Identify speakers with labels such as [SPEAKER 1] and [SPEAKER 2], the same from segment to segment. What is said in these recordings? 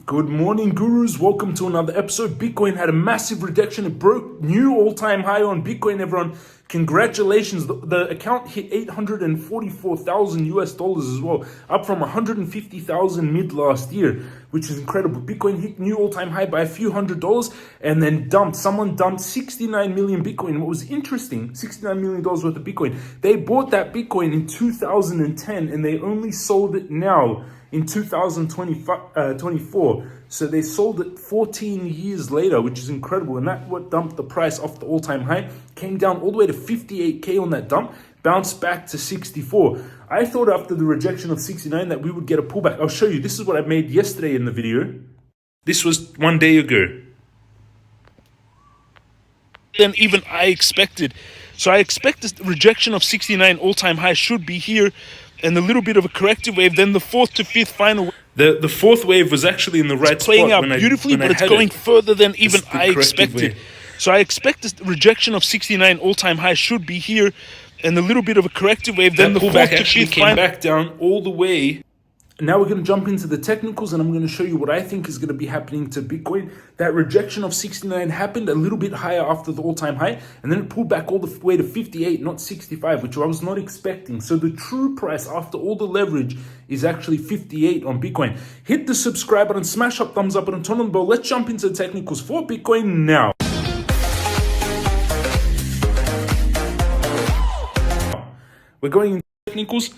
[SPEAKER 1] Good morning, gurus. Welcome to another episode. Bitcoin had a massive reduction. It broke new all-time high on Bitcoin, everyone. Congratulations. The account hit 844,000 US dollars as well, up from 150,000 mid last year, which is incredible. Bitcoin hit new all-time high by a few $100 and then dumped. Someone dumped 69 million Bitcoin. What was interesting, $69 million worth of Bitcoin. They bought that Bitcoin in 2010 and they only sold it now in 2024. So they sold it 14 years later, which is incredible. And that what dumped the price off the all-time high, came down all the way to 58K on that dump, bounced back to 64. I thought after the rejection of 69 that we would get a pullback. I'll show you. This is what I made yesterday in the video. This was 1 day ago. Than even I expected. So I expect this rejection of 69 all-time high should be here, and a little bit of a corrective wave. Then the fourth to fifth final. The fourth wave was actually in the right spot. It's playing out beautifully, but it's going further than even I expected. So I expect this rejection of 69 all-time high should be here, and a little bit of a corrective wave. Then the fourth to fifth came back down all the way. Now we're going to jump into the technicals, and I'm going to show you what I think is going to be happening to Bitcoin. That rejection of 69 happened a little bit higher after the all-time high, and then it pulled back all the way to 58, not 65, which I was not expecting. So the true price after all the leverage is actually 58 on Bitcoin. Hit the subscribe button, smash up thumbs up button, turn on the bell. Let's jump into the technicals for Bitcoin now. We're going into technicals.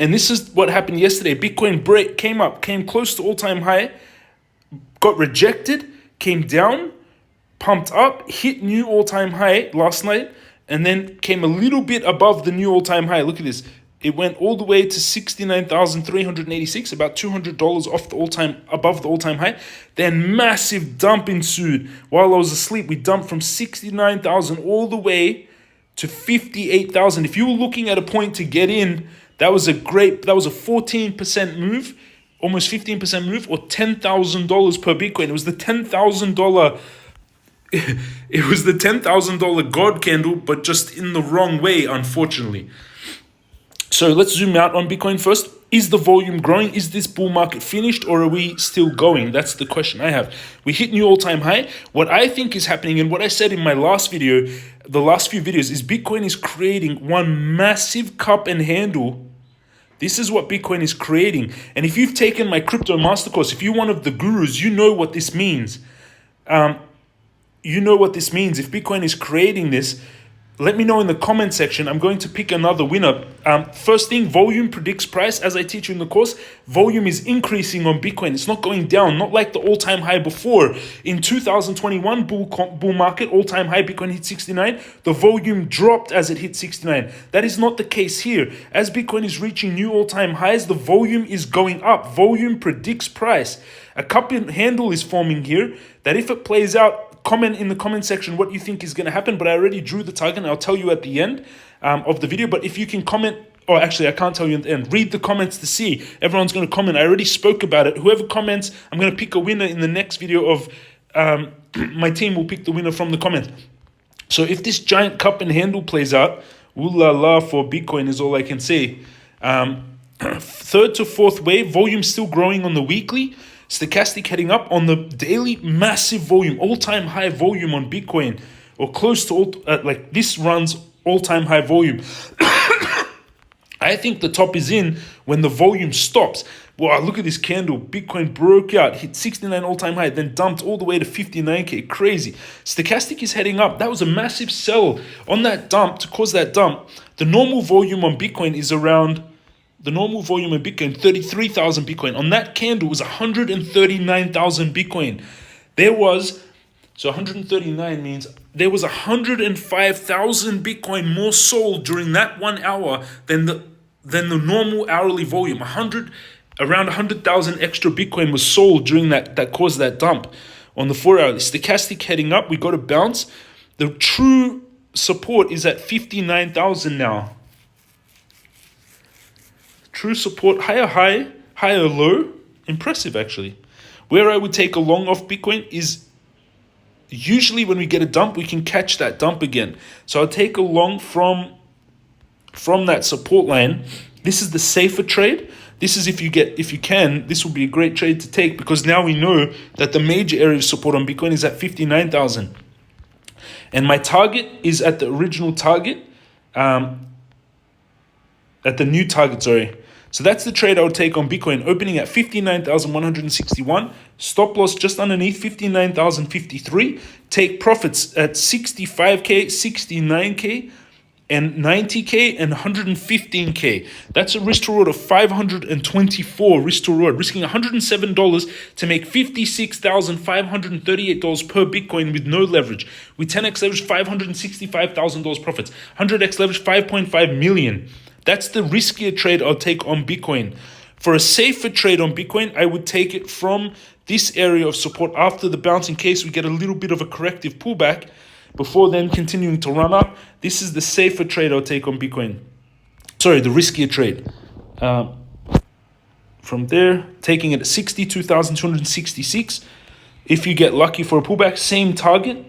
[SPEAKER 1] And this is what happened yesterday. Bitcoin came close to all-time high, got rejected, came down, pumped up, hit new all-time high last night, and then came a little bit above the new all-time high. Look at this. It went all the way to 69,386, about $200 off above the all-time high. Then massive dump ensued. While I was asleep, we dumped from 69,000 all the way to 58,000. If you were looking at a point to get in, that was a 14% move, almost 15% move, or $10,000 per Bitcoin. It was the $10,000. It was the $10,000 God candle, but just in the wrong way, unfortunately. So let's zoom out on Bitcoin first. Is the volume growing? Is this bull market finished, or are we still going? That's the question I have. We hit new all-time high. What I think is happening, and what I said in my last video, the last few videos, is Bitcoin is creating one massive cup and handle. This is what Bitcoin is creating. And if you've taken my crypto master course, if you're one of the gurus, you know what this means. You know what this means. If Bitcoin is creating this, let me know in the comment section. I'm going to pick another winner. First thing, volume predicts price. As I teach you in the course, volume is increasing on Bitcoin. It's not going down, not like the all-time high before. In 2021 bull market, all-time high, Bitcoin hit 69. The volume dropped as it hit 69. That is not the case here. As Bitcoin is reaching new all-time highs, the volume is going up. Volume predicts price. A cup and handle is forming here that if it plays out, comment in the comment section what you think is going to happen, but I already drew the target and I'll tell you at the end of the video. But if you can comment, or actually I can't tell you at the end, read the comments to see. Everyone's going to comment. I already spoke about it. Whoever comments, I'm going to pick a winner in the next video of my team will pick the winner from the comments. So if this giant cup and handle plays out, ooh la la for Bitcoin is all I can say. Third to fourth wave, volume still growing on the weekly. Stochastic heading up on the daily, massive volume, all-time high volume on Bitcoin, or close to this runs all-time high volume. I think the top is in when the volume stops. Wow, look at this candle. Bitcoin broke out, hit 69 all-time high, then dumped all the way to 59K. Crazy. Stochastic is heading up. That was a massive sell on that dump. To cause that dump, the normal volume on Bitcoin is around... The normal volume of Bitcoin, 33,000 Bitcoin. On that candle was 139,000 Bitcoin. So 139 means there was 105,000 Bitcoin more sold during that 1 hour than the normal hourly volume. Around 100,000 extra Bitcoin was sold during that caused that dump on the 4 hourly. Stochastic heading up, we got a bounce. The true support is at 59,000 now. True support, higher high, higher low. Impressive, actually. Where I would take a long off Bitcoin is usually when we get a dump, we can catch that dump again. So I'll take a long from that support line. This is the safer trade. This is if you can, this will be a great trade to take, because now we know that the major area of support on Bitcoin is at 59,000. And my target is at the original target, at the new target, sorry. So that's the trade I would take on Bitcoin, opening at 59,161, stop loss just underneath 59,053, take profits at 65K, 69K, and 90K and 115K. That's a risk to reward of 524 risk to reward, risking $107 to make $56,538 per Bitcoin with no leverage. With 10x leverage, $565,000 profits. 100x leverage, 5.5 million. That's the riskier trade I'll take on Bitcoin. For a safer trade on Bitcoin, I would take it from this area of support after the bounce in case we get a little bit of a corrective pullback, before then continuing to run up. This is the safer trade I'll take on Bitcoin. Sorry, the riskier trade. From there, taking it at 62,266. If you get lucky for a pullback, same target.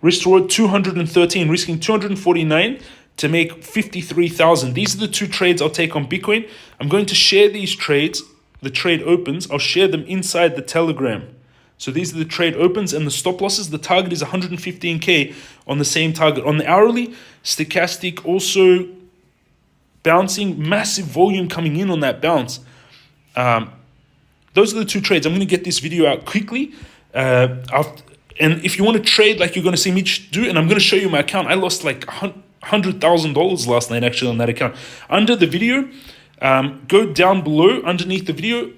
[SPEAKER 1] Risk reward 213, risking 249 to make 53,000. These are the two trades I'll take on Bitcoin. I'm going to share these trades, the trade opens. I'll share them inside the Telegram. So these are the trade opens and the stop losses. The target is 115K on the same target. On the hourly, stochastic also bouncing, massive volume coming in on that bounce. Those are the two trades. I'm going to get this video out quickly. And if you want to trade like you're going to see me do, and I'm going to show you my account. I lost like $100,000 last night actually on that account. Under the video, go down below underneath the video.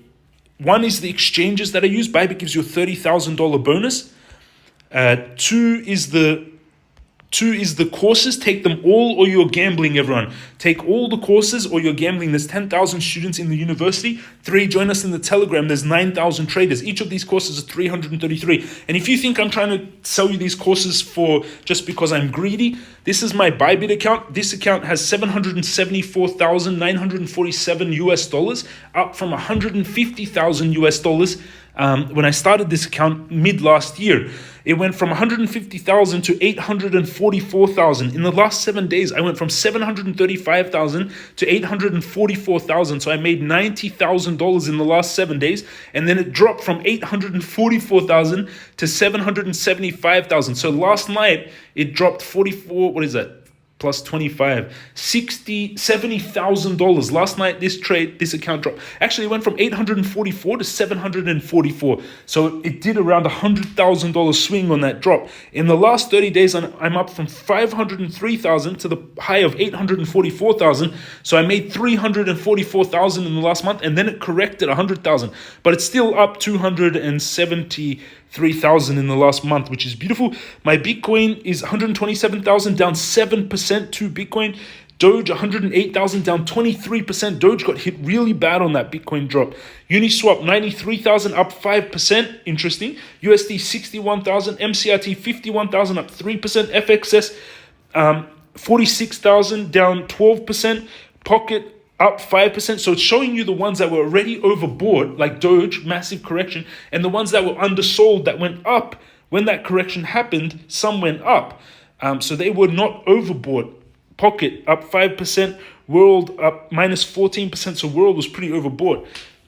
[SPEAKER 1] One is the exchanges that I use. Bybit gives you a $30,000 bonus. Two is the courses. Take them all or you're gambling, everyone. Take all the courses or you're gambling. There's 10,000 students in the university. 3, join us in the Telegram. There's 9,000 traders. Each of these courses is 333. And if you think I'm trying to sell you these courses for just because I'm greedy, this is my Bybit account. This account has $774,947 US, up from $150,000 US when I started this account mid last year. It went from 150,000 to 844,000. In the last 7 days, I went from 735,000 to 844,000. So I made $90,000 in the last 7 days. And then it dropped from 844,000 to 775,000. So last night, it dropped 44, what is that? Plus 25, $70,000. Last night, this account dropped. Actually, it went from 844 to 744. So it did around $100,000 swing on that drop. In the last 30 days, I'm up from 503,000 to the high of 844,000. So I made 344,000 in the last month, and then it corrected 100,000. But it's still up 273,000 in the last month, which is beautiful. My Bitcoin is 127,000, down 7% to Bitcoin. Doge 108,000, down 23%. Doge got hit really bad on that Bitcoin drop. Uniswap 93,000, up 5%. Interesting. USD 61,000. MCRT 51,000, up 3%. FXS 46,000, down 12%. Pocket up 5%. So it's showing you the ones that were already overbought, like Doge, massive correction, and the ones that were undersold that went up. When that correction happened, some went up. So they were not overbought. Pocket up 5%, World up minus 14%. So World was pretty overbought.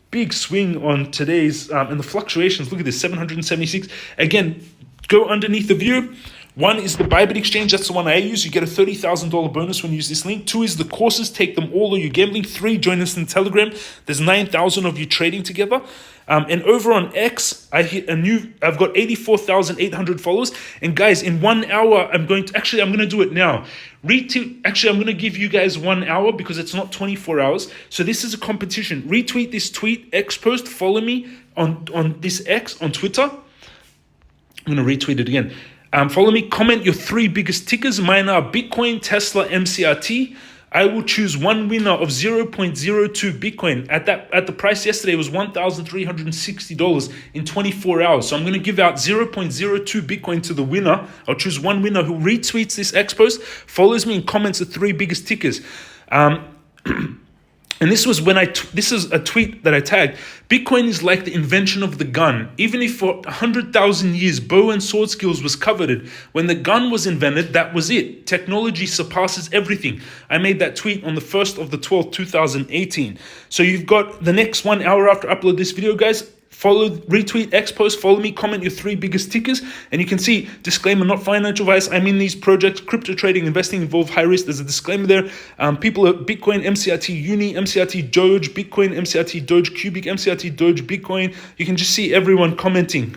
[SPEAKER 1] Big swing on today's, and the fluctuations. Look at this, 776. Again, go underneath the video. One is the Bybit exchange. That's the one I use. You get a $30,000 bonus when you use this link. 2 is the courses. Take them all or you're gambling. 3, join us in Telegram. There's 9,000 of you trading together. And over on X, I've got 84,800 followers. And guys, in 1 hour, I'm going to do it now. I'm going to give you guys 1 hour because it's not 24 hours. So this is a competition. Retweet this tweet, X post, follow me on this X on Twitter. I'm going to retweet it again. Follow me, comment your 3 biggest tickers. Mine are Bitcoin, Tesla, MCRT. I will choose one winner of 0.02 Bitcoin. At the price yesterday was $1,360 in 24 hours. So I'm going to give out 0.02 Bitcoin to the winner. I'll choose one winner who retweets this X post, follows me, and comments the 3 biggest tickers. And this was when this is a tweet that I tagged. Bitcoin is like the invention of the gun. Even if for 100,000 years bow and sword skills was coveted, when the gun was invented, that was it. Technology surpasses everything. I made that tweet on the 1st of the 12th, 2018. So you've got the next 1 hour after I upload this video, guys. Follow, retweet, X post, follow me, comment your 3 biggest tickers, and you can see, disclaimer, not financial advice. I'm in these projects, crypto trading, investing involve high risk. There's a disclaimer there. People at Bitcoin, MCRT, Uni, MCRT, Doge, Bitcoin, MCRT, Doge, Cubic, MCRT, Doge, Bitcoin. You can just see everyone commenting.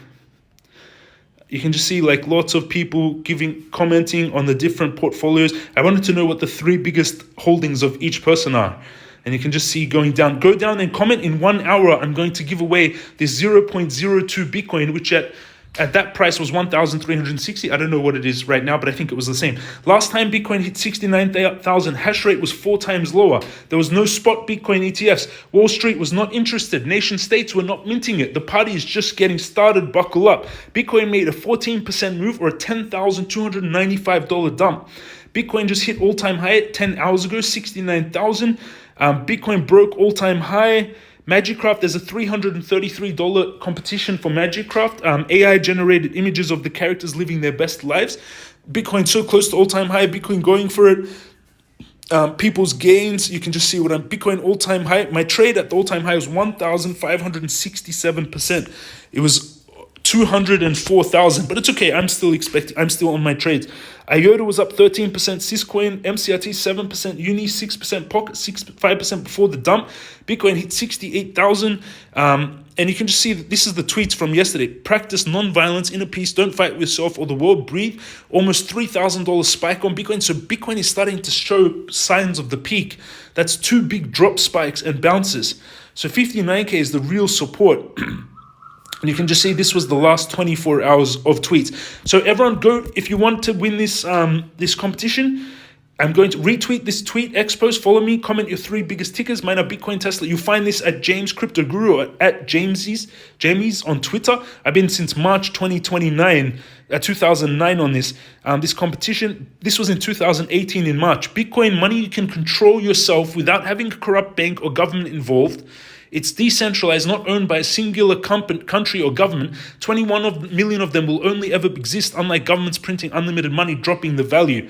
[SPEAKER 1] You can just see like lots of people commenting on the different portfolios. I wanted to know what the 3 biggest holdings of each person are. And you can just see going down. Go down and comment. In 1 hour, I'm going to give away this 0.02 Bitcoin, which at that price was 1,360. I don't know what it is right now, but I think it was the same. Last time Bitcoin hit 69,000, hash rate was 4 times lower. There was no spot Bitcoin ETFs. Wall Street was not interested. Nation states were not minting it. The party is just getting started. Buckle up. Bitcoin made a 14% move, or a $10,295 dump. Bitcoin just hit all-time high 10 hours ago, 69,000. Bitcoin broke all-time high. Magicraft, there's a $333 competition for Magicraft. AI-generated images of the characters living their best lives. Bitcoin so close to all-time high. Bitcoin going for it. People's gains, you can just see what Bitcoin all-time high. My trade at the all-time high was 1,567%. It was 204,000, but it's okay. I'm still on my trades. IOTA was up 13%, Syscoin, MCRT 7%, Uni 6%, Pocket 5% before the dump. Bitcoin hit 68,000. And you can just see that this is the tweets from yesterday. Practice non-violence, inner peace, don't fight with yourself or the world, breathe. Almost $3,000 spike on Bitcoin. So Bitcoin is starting to show signs of the peak. That's 2 big drop spikes and bounces. So 59K is the real support. And you can just see this was the last 24 hours of tweets. So everyone go, if you want to win this this competition, I'm going to retweet this tweet, X post, follow me, comment your 3 biggest tickers. Mine are Bitcoin, Tesla. You'll find this at James Crypto Guru or at Jamies on Twitter. I've been since March 2009 on this. This competition, this was in 2018 in March. Bitcoin money you can control yourself without having a corrupt bank or government involved. It's decentralized, not owned by a singular country or government. 21 million of them will only ever exist, unlike governments printing unlimited money, dropping the value.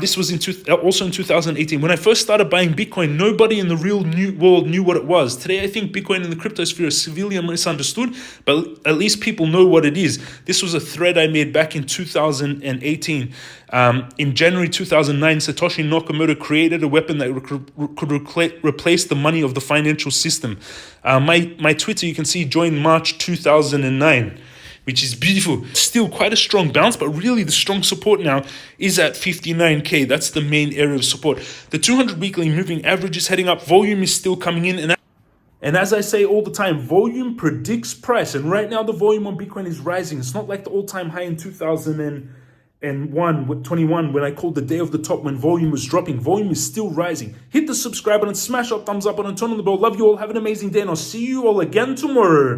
[SPEAKER 1] This was also in 2018. When I first started buying Bitcoin, nobody in the real world knew what it was. Today, I think Bitcoin in the cryptosphere is severely misunderstood, but at least people know what it is. This was a thread I made back in 2018. In January 2009, Satoshi Nakamoto created a weapon that could replace the money of the financial system. My Twitter, you can see, joined March 2009. Which is beautiful. Still quite a strong bounce, but really the strong support now is at 59K. That's the main area of support. The 200 weekly moving average is heading up. Volume is still coming in. And as I say all the time, volume predicts price. And right now the volume on Bitcoin is rising. It's not like the all-time high in 2021 when I called the day of the top when volume was dropping. Volume is still rising. Hit the subscribe button, smash that thumbs up button, turn on the bell. Love you all. Have an amazing day, and I'll see you all again tomorrow.